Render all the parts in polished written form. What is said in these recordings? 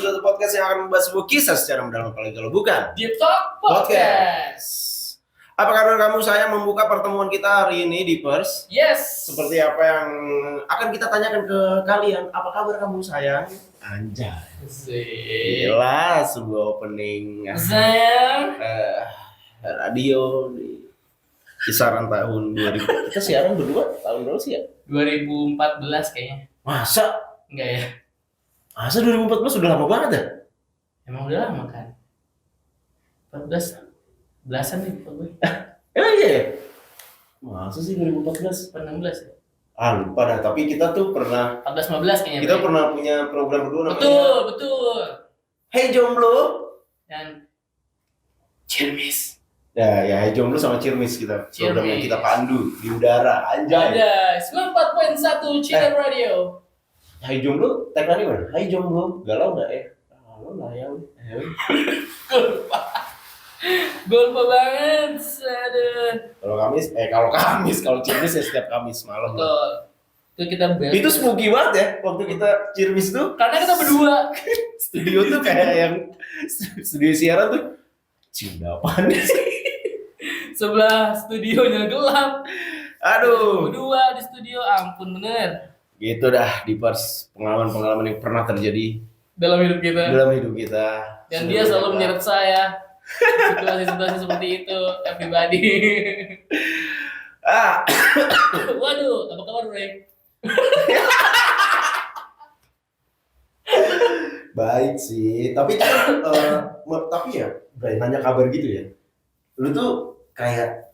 suatu podcast yang akan membahas sebuah kisah secara mendalam, apalagi kalau bukan Deep Talk Podcast. Apa kabar kamu? Saya membuka pertemuan kita hari ini di Pers. Yes. Seperti apa yang akan kita tanyakan ke kalian. Apa kabar kamu sayang? Anjay. Gila, sebuah opening Sayang. radio di kisaran tahun 2000. Kita siaran berdua tahun berapa sih ya? 2014 kayaknya. Masa? Enggak ya? Masa 2014 udah lama banget ya? Emang udah lama kan? 14 belasan nih gue. Emang iya ya? Masa sih 2014? 16 ya? Lupa dah, tapi kita tuh pernah 14-15 kayaknya. kita pernah punya program berdua namanya Betul. Hey Jomblo Dan Cirmis. ya Hey Jomblo sama Cirmis kita program yang kita pandu di udara. Anjay. Ada 94.1 Cina Radio. Hai Jomblo, tagline mana? Hai Jomblo, galau nggak ya? Galau lah ya. Gue lupa banget. Aduh. Kalau Cirmis ya setiap Kamis malam. Betul. Itu kita Itu spooky banget ya waktu kita Cirmis tuh. karena kita berdua. Studio tuh kayak yang studio siaran tuh. Cinta apaan sih? Sebelah studionya gelap. Aduh. Berdua di studio, ampun bener. Gitu dah di Pers, pengalaman yang pernah terjadi Dalam hidup kita. Dan Dan dia selalu menyeret saya. Situasi-situasi seperti itu, everybody. Waduh, apa kabar, Ray? Baik sih, tapi ya, Bray, nanya kabar gitu ya. Lu tuh kayak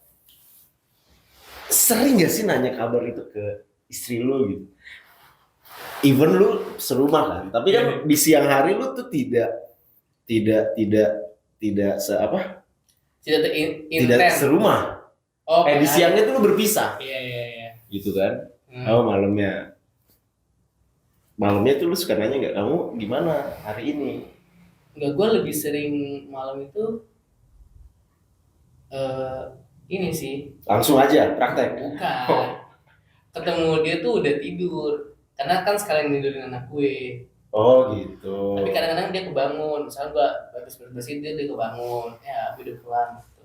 sering gak sih nanya kabar itu ke istri lu gitu? Even lu serumah kan, tapi kan di siang hari lu tuh tidak Intens. serumah. Oh, Di siangnya tuh lu berpisah. Iya. Gitu kan? Malamnya tuh lu suka nanya nggak, kamu gimana hari ini? Enggak, gue lebih sering malam itu ini sih. Langsung aja praktek. Bukan. Ketemu dia tuh udah tidur. Karena kan sekalian tidurin anak gue. Oh gitu. Tapi kadang-kadang dia kebangun. Misalnya gue habis bersihin dia kebangun. Ya, udah pulang gitu.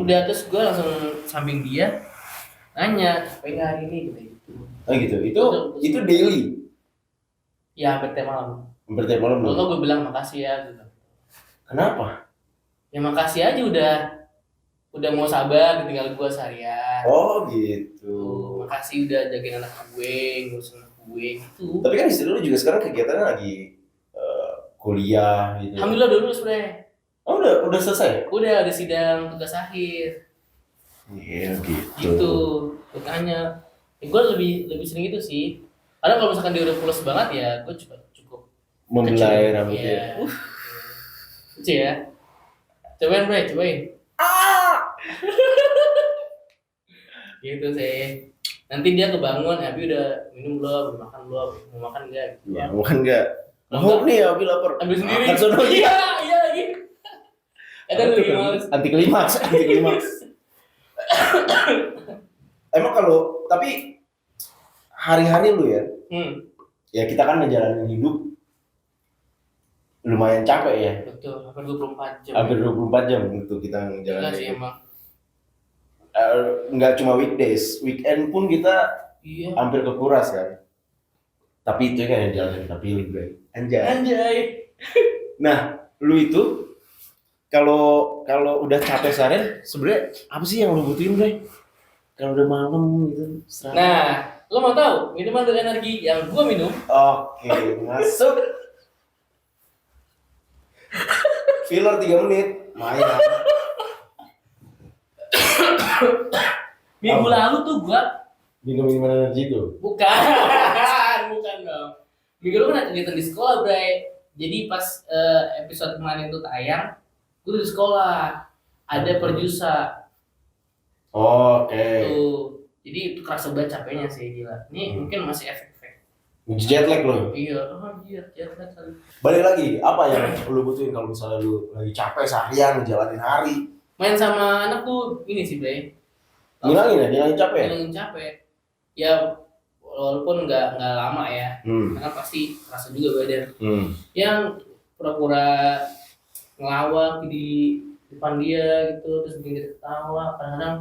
Udah, terus gue langsung samping dia nanya, "Ngapain hari ini?" gitu. Oh gitu. Itu daily. Ya, hampir tiap malam. Malam. Lalu gue bilang makasih ya gitu. Kenapa? Ya makasih aja udah mau sabar ditinggal gue seharian. Oh gitu. Tuh, makasih udah jagain anak gue, ngurusin anak gue gitu. Tapi kan istri lu juga sekarang kegiatannya lagi kuliah gitu. Alhamdulillah udah lulus, Bre. Oh udah selesai? Udah sidang tugas akhir. Iya gitu. Gitu. Makanya gue lebih sering itu sih. Karena kalau misalkan dia udah pulas banget ya, gue cukup membelai rambutnya. Iya. Lucu ya. Cobain, Bre, cobain. Gitu sih. Nanti dia kebangun, Abi udah minum belum, udah makan belum, mau makan enggak? Gitu. Ya, makan enggak? Mau nih, Abi lapar. Ambil sendiri. Makan sono. Iya lagi. Kadang lebih males. Anti klimaks. Emang tapi hari-hari lu ya, ya kita kan ngejalanin hidup lumayan capek ya. Betul, hampir 24 jam. Hampir 24 jam untuk kita ngejalanin. Enggak sih emang. Nggak cuma weekdays, weekend pun kita hampir kekuras kan. Tapi itu kan yang jalan yang kita pilih, Bray. Anjay. Nah, lu itu kalau udah capek seharian, sebenarnya apa sih yang lu butuhin, Bray? Kalau udah malam gitu. Nah, lo mau tahu minuman berenergi yang gua minum? Oke, masuk. Filler 3 menit, main. Minggu lalu tuh gua minum energi itu. bukan dong. Minggu lalu kan ada kegiatan di sekolah, Bray. Jadi pas episode kemarin tuh tayang, gua di sekolah ada perjusa. Oke. Tuh. Jadi itu kerasa banget capeknya sih, gila. Ini mungkin masih efek-efek. Jet lag lo. Iya, jet lag kali. Balik lagi, apa yang lu butuhin kalau misalnya lu lagi capek seharian ngejalanin hari? Main sama anak tuh ini sih, Bray. Ngilangin capek. Ngilangin capek. Ya walaupun nggak lama ya, karena pasti kerasa juga badan. Yang pura-pura ngelawak di depan dia gitu, terus bikin dia ketawa. Kadang-kadang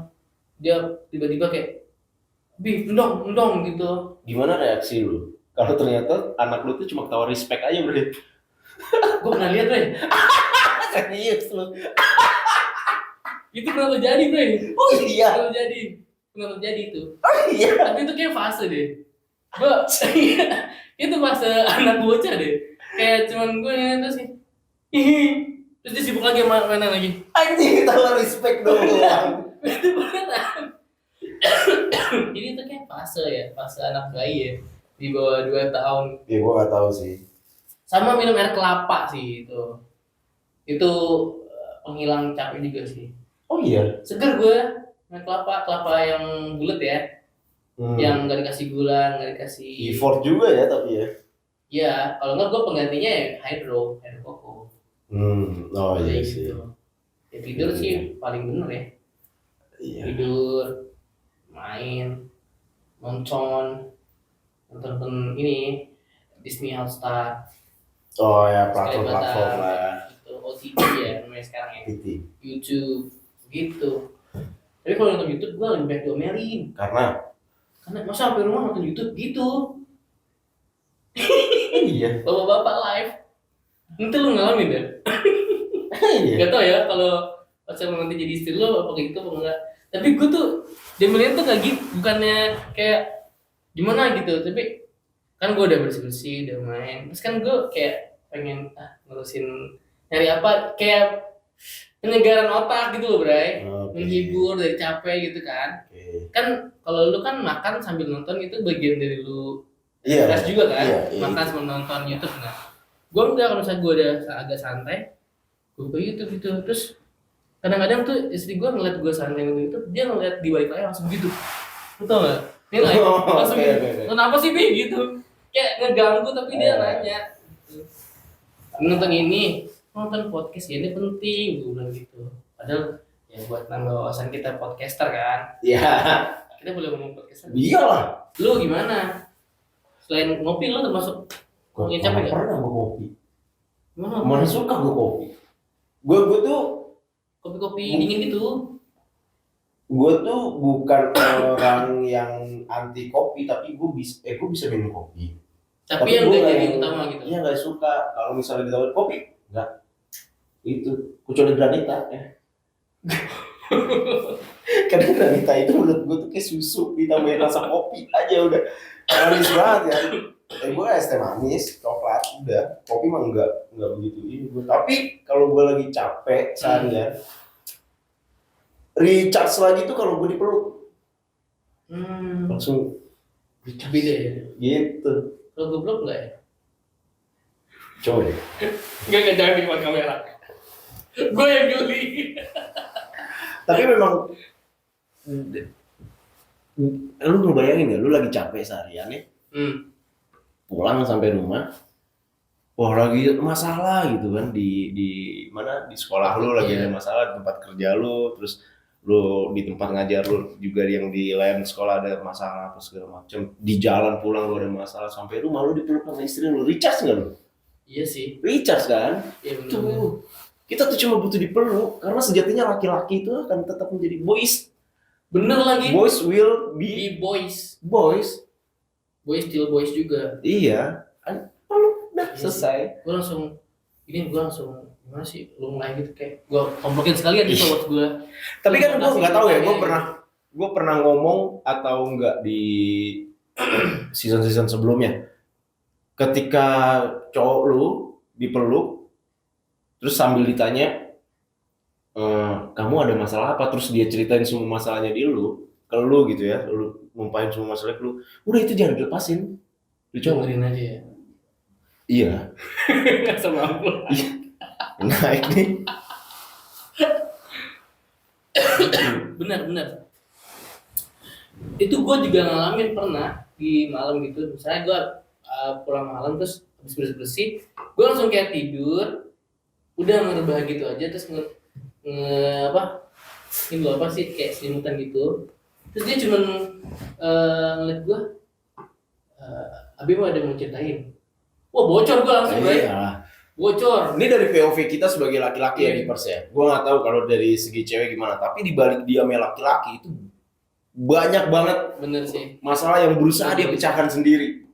dia tiba-tiba kayak endong gitu. Gimana reaksi lu kalau ternyata anak lu tuh cuma ketawa respect aja bro? Gue pernah lihat Bre, Serius lu? itu pernah terjadi Bre. Oh iya. Pernah terjadi itu. Oh iya. Tapi itu kayak fase deh. Gue itu fase anak bocah deh. Kayak cuman gue terus kayak terus dia sibuk lagi sama mainan lagi. Anjing ketawa respect doang. Itu beneran. Jadi itu kayak fase anak bayi ya, di bawah 2 tahun. Ya gua nggak tahu sih. Sama minum air kelapa sih itu. Itu penghilang capek juga sih. Oh iya. Seger gue air kelapa yang bulat ya. Yang nggak dikasih gula, nggak dikasih. Effort juga ya tapi ya. Iya, kalau nggak gue penggantinya ya hydro koko. Oh iya sih. Gitu. Ya tidur sih paling bener ya. Iya. Tidur, main, nonton ini Disney Hotstar. Oh ya platform lah. Itu OTT ya namanya sekarang ya. OTT. YouTube gitu. Tapi kalau nonton YouTube gue lebih baik diomelin. Karena masa sampai rumah nonton YouTube gitu. Iya. Bapak-bapak live. Nanti lu ngalamin deh. Iya. Gak tau ya kalau pacar lu nanti jadi istri lu apa gitu apa enggak. Tapi gue tuh diomelin tuh gak gitu, bukannya kayak gimana gitu, tapi kan gue udah bersih udah main, terus kan gue kayak pengen ngurusin nyari apa kayak penyegaran otak gitu loh Bray. Menghibur dari capek gitu kan. Kan kalau lu kan makan sambil nonton itu bagian dari lu stres juga kan. Makan sambil nonton YouTube. Nah gue enggak, kalau misalnya gue udah agak santai gue ke YouTube gitu. Terus kadang-kadang tuh istri gue ngeliat gue santai nonton YouTube, dia ngeliat di balik layar langsung gitu, lu tau gak? Dia langsung gitu, kenapa sih Bi? Gitu kayak ngeganggu tapi dia nanya nonton ini, nonton podcast ya, ini penting, gue bilang gitu. Padahal ya buat nambah wawasan kita podcaster kan. Iya. Kita boleh ngomong podcaster. Iyalah. Lu gimana? Selain ngopi lu termasuk Gue capek gak? pernah gue kopi. Mana Mana suka gue kopi. Gue tuh kopi-kopi dingin gitu. Gue tuh bukan orang yang anti kopi, tapi gue bisa minum kopi. Tapi yang gak jadi utama gitu. Iya nggak suka kalau misalnya ditawarin kopi, nggak. Itu kecuali granita ya. Karena granita itu menurut gue tuh kayak susu ditambahin rasa kopi aja udah manis banget ya. Gue es teh manis, coklat udah. Kopi mah nggak begitu ini gue. Tapi kalau gue lagi capek seharian, recharge lagi tuh kalau gue dipeluk. Langsung recharge. Beda ya. Gitu. Kalau goblok enggak ya? Coba deh. Enggak jangan di depan kamera. Gue yang geli. Tapi memang lu ngebayangin ya, lu lagi capek seharian ya. Pulang sampai rumah, wah lagi masalah gitu kan di mana di sekolah lu lagi ada masalah, di tempat kerja lu, terus lu di tempat ngajar lu juga yang di lain sekolah ada masalah apa segala macam, di jalan pulang lu ada masalah, sampai rumah lu dipeluk sama istri lu, recharge nggak lu? Iya sih. Recharge kan? Iya benar. Tuh kita tuh cuma butuh dipeluk, karena sejatinya laki-laki itu akan tetap menjadi boys. Bener lagi. Boys will be boys. Boys Still boys juga. Iya. Peluk udah selesai. Gue langsung gimana sih lu mulai gitu kayak gue komplokin sekalian gitu buat gue. Tapi kan gue nggak tahu ya, gue pernah ngomong atau enggak di season sebelumnya, ketika cowok lu dipeluk terus sambil ditanya kamu ada masalah apa, terus dia ceritain semua masalahnya di lu ke lu gitu ya, lu ngumpain semua masalah ke lu, udah itu jangan dilepasin, lu cobain aja ya. Iya. Sama aku. Naik nih. Benar. Itu gue juga ngalamin pernah di malam gitu. Misalnya gue pulang malam terus habis bersih, gue langsung kayak tidur, udah ngerebah gitu aja, terus apa sih kayak selimutan gitu. Terus dia cuma ngeliat gue, Abi mau ada mau ceritain. Wah bocor gue langsung. Iya. Bocor. Ini dari POV kita sebagai laki-laki ya di Pers ya. Gue nggak tahu kalau dari segi cewek gimana, tapi di balik diamnya laki-laki itu banyak banget Bener sih. masalah yang berusaha dia pecahkan sendiri.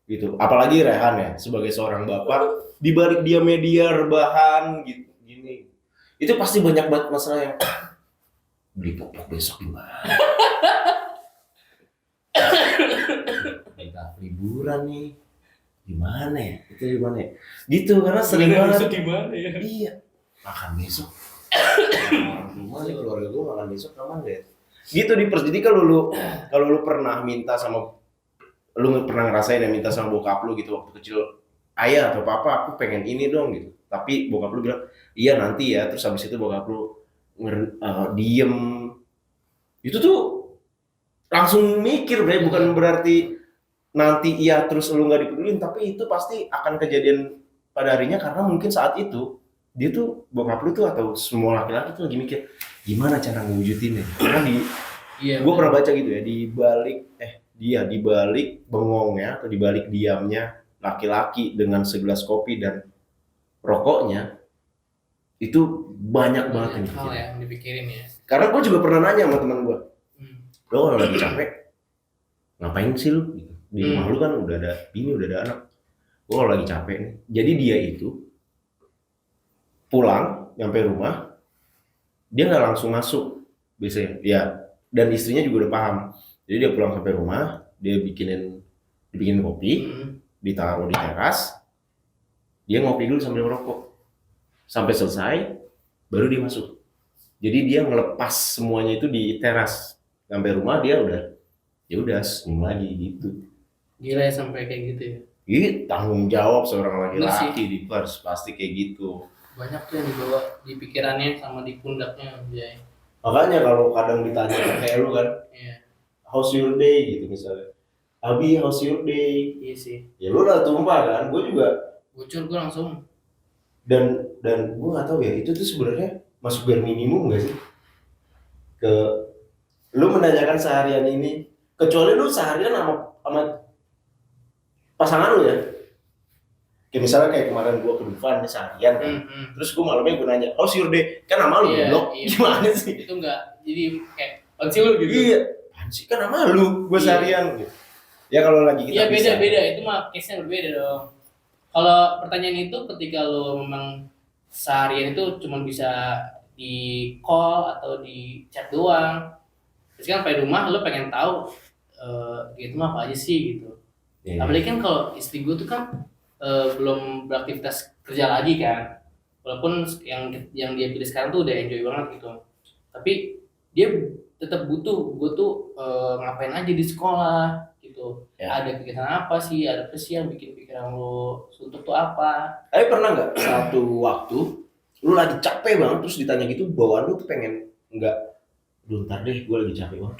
Gitu. Apalagi Rehan ya sebagai seorang bapak, di balik diamnya dia rebahan gitu gini. Itu pasti banyak banget masalah yang beli popok besok gimana? Kita liburan nih. Gimana ya? Itu gimana ya? Gitu karena sering banget. Gimana ya? Iya. Makan besok. Gimana keluarga gue makan besok aman deh. Gitu di Pers. Jadi kalau lu pernah minta sama lu pernah ngerasain ya minta sama bokap lu gitu waktu kecil, ayah atau papa aku pengen ini dong gitu, tapi bokap lu bilang iya nanti ya, terus habis itu bokap lu diem, itu tuh langsung mikir bre, bukan berarti nanti iya terus lu nggak dipedulin, tapi itu pasti akan kejadian pada harinya karena mungkin saat itu dia tuh bokap lu tuh atau semua laki-laki tuh lagi mikir gimana cara ngewujudinnya, karena gue pernah baca gitu ya di balik bengongnya atau di balik diamnya laki-laki dengan segelas kopi dan rokoknya itu banyak banget yang dipikirin ya. Karena gue juga pernah nanya sama teman gue, lo kalau lagi capek ngapain sih lu? Di rumah lu kan udah ada bini, udah ada anak. Gue kalau lagi capek nih, jadi dia itu pulang nyampe rumah dia nggak langsung masuk biasanya, ya dan istrinya juga udah paham. Jadi dia pulang sampai rumah, dia dibikin kopi, ditaruh di teras, dia ngopi dulu sambil merokok, sampai selesai, baru dia masuk. Jadi dia ngelepas semuanya itu di teras, sampai rumah dia udah senyum lagi gitu. Gila ya sampai kayak gitu ya. Ini tanggung jawab seorang laki-laki di Pers pasti kayak gitu. Banyak tuh yang dibawa di pikirannya sama di pundaknya Jay. Makanya kalau kadang ditanya kayak lu kan, how's your day gitu misalnya, Abi how's your day? Iya sih. Ya lu udah tumpah kan, gue juga bocor gue langsung. Dan gue nggak tahu ya itu tuh sebenarnya masuk bare minimum nggak sih? Ke lu menanyakan seharian ini, kecuali lu seharian sama pasangan lu ya. Kayak misalnya kayak kemarin gue ke Dufan seharian kan, terus gue malamnya gue nanya how's your day? Kan nama lu blok, gimana sih? Itu enggak, jadi kayak pansi lu gitu. Iya. Sih kan sama lu, gue seharian gitu. Ya kalau lagi kita beda-beda, itu mah case-nya berbeda dong. Kalau pertanyaan itu ketika lu memang seharian itu cuma bisa di call atau di chat doang. Terus kan sampai rumah lu pengen tahu gitu mah apa aja sih gitu. Apalagi kan kalau istri gue tuh kan belum beraktivitas kerja lagi kan. Walaupun yang dia pilih sekarang tuh udah enjoy banget gitu. Tapi dia tetap butuh gue tuh ngapain aja di sekolah gitu. Ada kegiatan apa sih, ada apa sih yang bikin pikiran lo suntuk tuh apa. Tapi pernah nggak satu waktu lu lagi capek banget terus ditanya gitu, bawaan lu tuh pengen nggak, ntar deh gue lagi capek banget.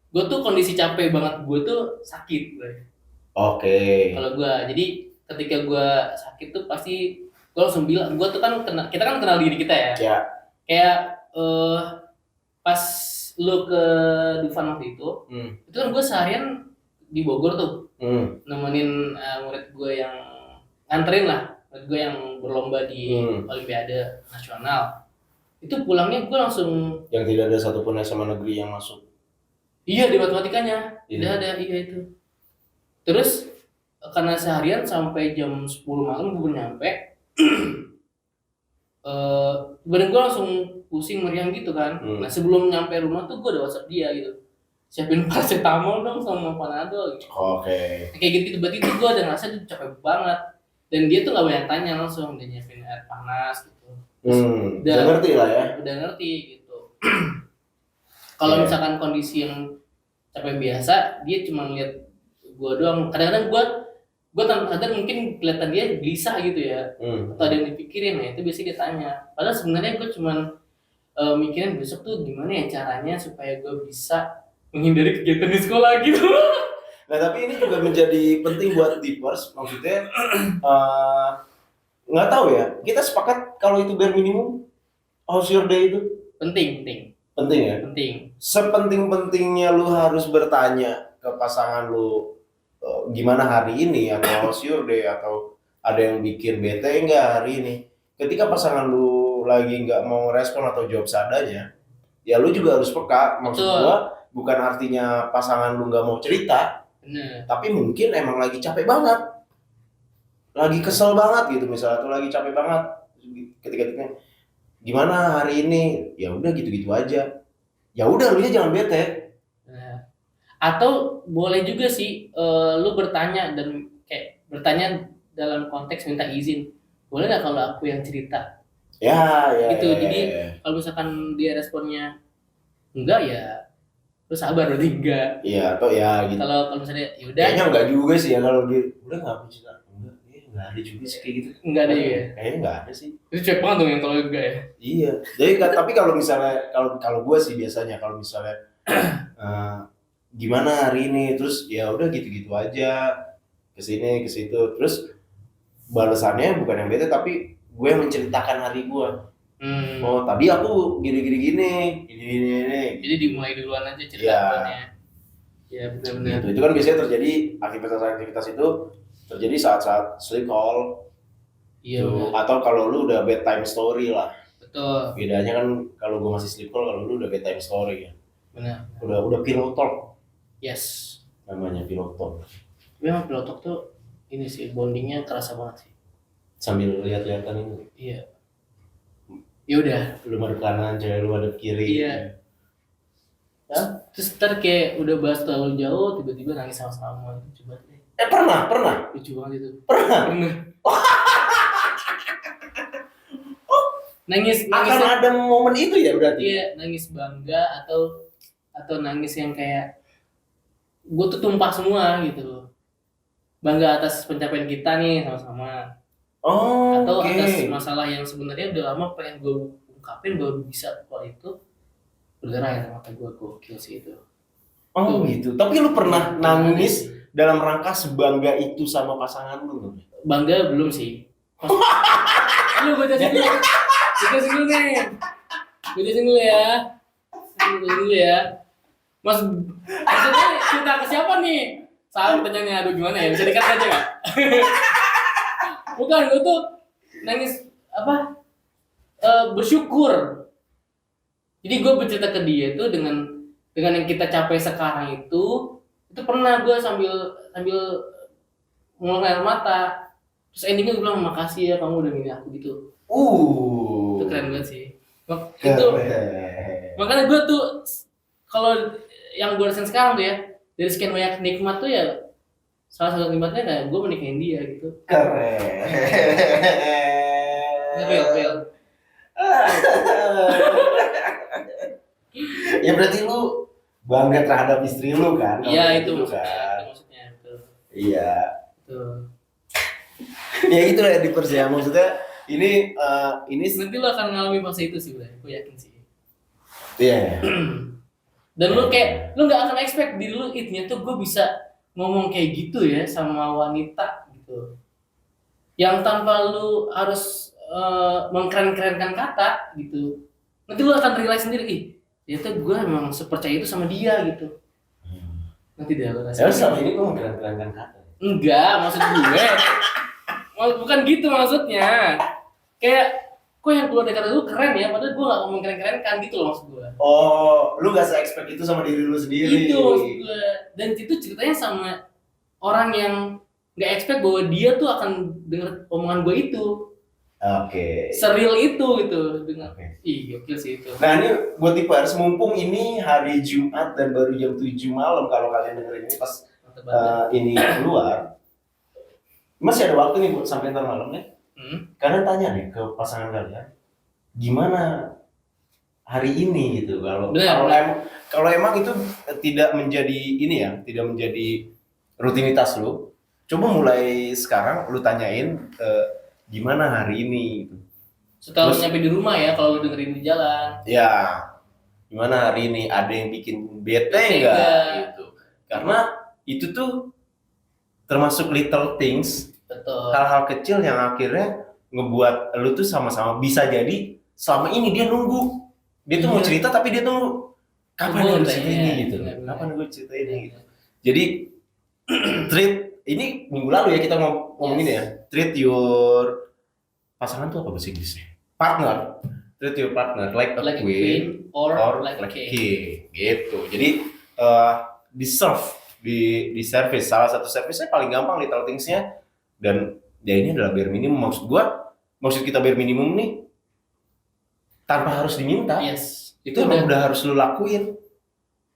Gue tuh kondisi capek banget gue tuh sakit. Oke. Kalau gue, jadi ketika gue sakit tuh pasti gue langsung bilang, gue tuh kan kita kan kenal diri kita ya. Kayak pas lu ke Dufan waktu itu kan gue seharian di Bogor tuh, nemenin murid gue yang nganterin lah, murid gue yang berlomba di Olimpiade Nasional. Itu pulangnya gue langsung yang tidak ada satupun SMA negeri yang masuk. Iya di matematikanya, tidak ada, iya itu. Terus karena seharian sampai jam 10 malam gue nyampe, badan gue langsung pusing meriang gitu kan. Nah sebelum nyampe rumah tuh gue udah WhatsApp dia gitu, siapin paracetamol dong sama Panadol gitu. Kayak gitu berarti tuh gue udah ngerasa tuh capek banget, dan dia tuh nggak banyak tanya, langsung dia nyiapin air panas gitu. Udah ngerti lah ya. Udah ngerti gitu. Kalau misalkan kondisi yang capek biasa, dia cuma lihat gue doang. Kadang-kadang gue tanpa sadar mungkin kelihatan dia gelisah gitu ya, atau ada yang dipikirin ya, itu biasanya dia tanya. Padahal sebenarnya gue cuman mikirin besok tuh gimana ya caranya supaya gue bisa menghindari kegiatan di sekolah gitu. Nah tapi ini juga menjadi penting buat Deepers, maksudnya nggak tahu ya, kita sepakat kalau itu bare minimum, how's your day itu penting ya? Penting. Sepenting-pentingnya lu harus bertanya ke pasangan lu gimana hari ini, atau how's your day, atau ada yang bikin bete nggak hari ini. Ketika pasangan lu lagi nggak mau respon atau jawab seadanya, ya lu juga harus peka. Maksud gua bukan artinya pasangan lu nggak mau cerita, tapi mungkin emang lagi capek banget, lagi kesel banget gitu misalnya, atau lagi capek banget ketika gimana hari ini, ya udah gitu-gitu aja. Ya udah, lu jangan bete. Atau boleh juga sih lu bertanya dan kayak bertanya dalam konteks minta izin. Boleh nggak kalau aku yang cerita? Ya. Gitu. Jadi kalau misalkan dia responnya enggak, ya lu sabar berarti enggak. Iya, atau ya gitu. Kalau misalnya ya udah. Kayaknya enggak juga sih ya kalau dia udah nggak mau cerita. Enggak ada juga sih kayak gitu. Enggak ada ya. Kayaknya enggak ada sih. Itu cepet banget dong yang kalau enggak ya. Iya. Jadi tapi kalau misalnya kalau gue sih biasanya kalau misalnya gimana hari ini, terus ya udah gitu-gitu aja, kesini ke situ, terus balasannya bukan yang bete tapi gue yang menceritakan hari gue. Oh tadi aku gini. Jadi dimulai duluan aja ceritanya. Ya benar-benar. Itu kan biasanya terjadi, aktivitas itu terjadi saat-saat sleep call. Iya. Atau kalau lu udah bedtime story lah. Betul. Bedanya kan kalau gue masih sleep call, kalau lu udah bedtime story ya. Benar. Udah pillow talk. Yes. Namanya pillow talk. Memang pillow talk tuh ini sih bondingnya kerasa banget sih. Sambil lihat-lihatan ini. Iya. Ya udah. Lu madep kanan, cewek lu madep kiri. Iya. Ya? Terus ntar kayak udah bahas terlalu jauh, tiba-tiba nangis sama-sama. Coba deh. Pernah. Lucu banget itu. Pernah. Nangis akan ada momen itu ya berarti. Iya, nangis bangga atau nangis yang kayak gue tuh tumpah semua gitu. Bangga atas pencapaian kita nih sama-sama. Atau atas masalah yang sebenarnya udah lama pengen gue ungkapin baru bisa, kalau itu bergerak ya mata gue, gokil sih itu. Gitu. Tapi lu pernah nangis dalam rangka sebangga itu sama pasangan lu? Bangga belum sih. Lu gue jelasin dulu. Gue jelasin dulu ya. Maksudnya cerita ke siapa nih? Salah pertanyaannya, aduh gimana ya? Bisa dikat aja nggak? Bukan, gue tuh nangis bersyukur. Jadi gue bercerita ke dia itu dengan yang kita capai sekarang itu pernah gue sambil ngulur air mata. Terus endingnya gue bilang makasih ya kamu udah milih aku gitu. Itu keren banget sih. Makanya gue tuh kalau yang gue rasain sekarang tuh ya, dari sekian banyak nikmat tuh ya salah satu nikmatnya kayak gue menikahin dia gitu. Keren. Real. Ya berarti lu bangga terhadap istri lu kan? Iya itu maksudnya. Iya. Betul. Ya itu lah di persia, maksudnya ini nanti lo akan mengalami fase itu sih, gue yakin sih. Iya. Dan lu nggak akan expect diri lu ternyata gue bisa ngomong kayak gitu ya sama wanita gitu, yang tanpa lu harus mengkeren-kerenkan kata gitu. Nanti lu akan realize sendiri, ternyata gue memang sepercaya itu sama dia gitu. Nanti dia lu rasain. Selama ini gue mengkeren-kerenkan kata. Enggak, maksud gue bukan gitu maksudnya. Kayak kok yang keluar dari kata lu keren ya, padahal gue gak ngomong keren-keren kan gitu loh maksud gue. Lu gak se-expect itu sama diri lu sendiri. Itu maksud gue. Dan itu ceritanya sama orang yang gak expect bahwa dia tuh akan denger omongan gue itu. Oke. Seril itu gitu. Gokil sih itu. Nah ini buat tipers, mumpung ini hari Jumat dan baru jam 7 malam kalau kalian dengerin ini pas ini keluar, masih ada waktu nih buat sampai ntar malam nih. Kalian tanya deh ke pasangan kalian, gimana hari ini gitu. Kalau emang itu tidak menjadi ini ya, tidak menjadi rutinitas lu, coba mulai sekarang lu tanyain gimana hari ini gitu. Setelah nyampe di rumah ya, kalau lu dengerin di jalan. Ya, gimana hari ini, ada yang bikin bete enggak gitu. Karena itu tuh termasuk little things. Betul. Hal-hal kecil yang akhirnya ngebuat lu tuh sama-sama bisa jadi selama ini dia nunggu. Dia tuh mau cerita tapi dia tunggu kapan gue cerita ini gitu. Kapan gue cerita ini gitu. Jadi treat ini minggu lalu ya kita ngomongin ya, treat your pasangan tuh apa bahasa Inggrisnya? Partner. Treat your partner like a queen or like a king gitu. Jadi di service, salah satu service-nya paling gampang little things-nya, dan ya ini adalah bare minimum. Maksud kita bare minimum nih tanpa harus diminta. Yes. Itu udah harus lu lakuin.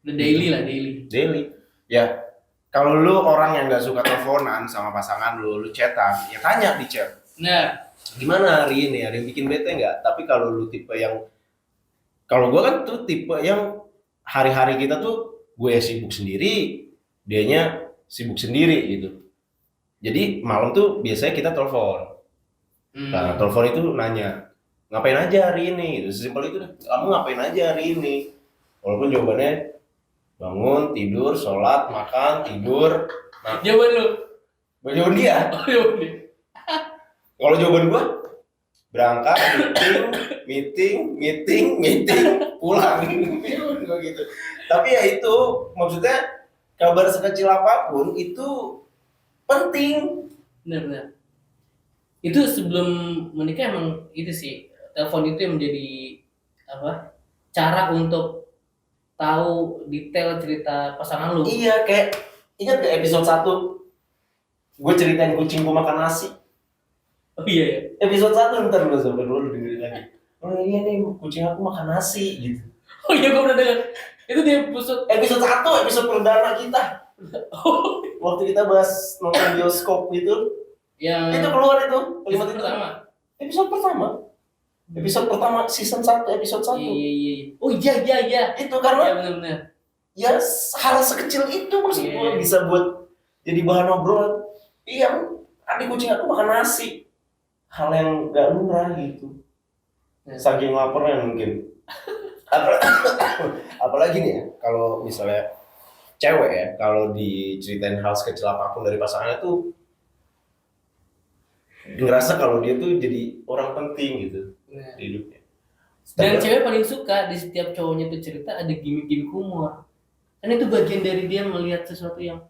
Udah daily. Ya, kalau lu orang yang nggak suka teleponan sama pasangan lu chatan, ya tanya di chat. Nah, Gimana hari ini? Ada yang bikin bete nggak? Tapi kalau lu tipe yang, kalau gue kan tuh tipe yang hari-hari kita tuh gue sibuk sendiri, dianya sibuk sendiri gitu. Jadi malam tuh biasanya kita telepon. Nah, telepon itu nanya, ngapain aja hari ini? Gitu. Sesimpel itu, kamu ngapain aja hari ini? Walaupun jawabannya bangun, tidur, sholat, makan, tidur. Nah, jawaban lu? Jawaban dia. Oh, jawaban dia. Kalau jawaban gua berangkat, meeting, pulang. Gua gitu. Tapi ya itu maksudnya kabar sekecil apapun itu penting. Benar. Itu sebelum menikah emang itu sih, telepon itu yang menjadi cara untuk tahu detail cerita pasangan lu. Iya, kayak ingat gak episode 1 gue ceritain kucing gua makan nasi. Oh iya. Episode 1 ntar lu sampai dulu dengerin lagi. Oh iya nih kucing aku makan nasi gitu. Oh iya, gue pernah dengar. Itu di episode 1, episode perdana kita. Waktu kita bahas nonton bioskop itu. Yang itu keluar itu. Episode pertama season 1 episode 1. Iya. Oh iya. Itu karena ya, benar. Ya hal sekecil itu maksud gue bisa buat jadi bahan obrolan. Iya, adik kucing aku makan nasi. Hal yang gak lumrah gitu. Saking laparnya mungkin. Apalagi nih ya, kalau misalnya cewek ya, kalau diceritain hal sekecil apapun dari pasangannya tuh ngerasa kalau dia tuh jadi orang penting gitu di hidupnya. Dan cewek paling suka di setiap cowoknya tuh cerita ada gimmick-gimmick humor. Kan itu bagian dari dia melihat sesuatu yang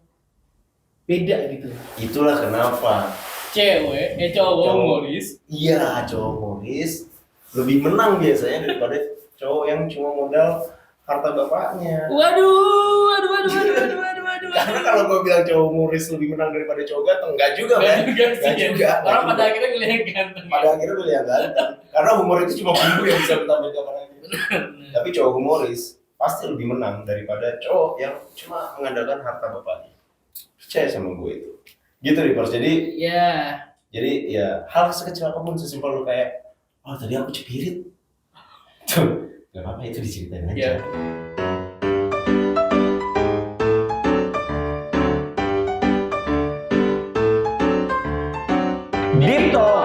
beda gitu. Itulah kenapa cowok humoris. Iya, cowok humoris lebih menang biasanya daripada cowok yang cuma modal harta bapaknya. Waduh. Karena kalau gue bilang cowok humoris lebih menang daripada cowok ganteng, enggak juga, men. Enggak juga. Orang pada akhirnya ngelihat ganteng. Pada akhirnya gue lihat ganteng. Karena humor itu cuma bumbu yang bisa ditampilkan pada akhirnya. Tapi cowok humoris pasti lebih menang daripada cowok yang cuma mengandalkan harta bapaknya. Percaya sama gue itu. Gitu nih, Pers. Jadi ya hal sekecil apapun, sesimpel lu kayak, oh tadi aku cepirit. Tuh, gak apa-apa, itu diceritain aja. Deep Talk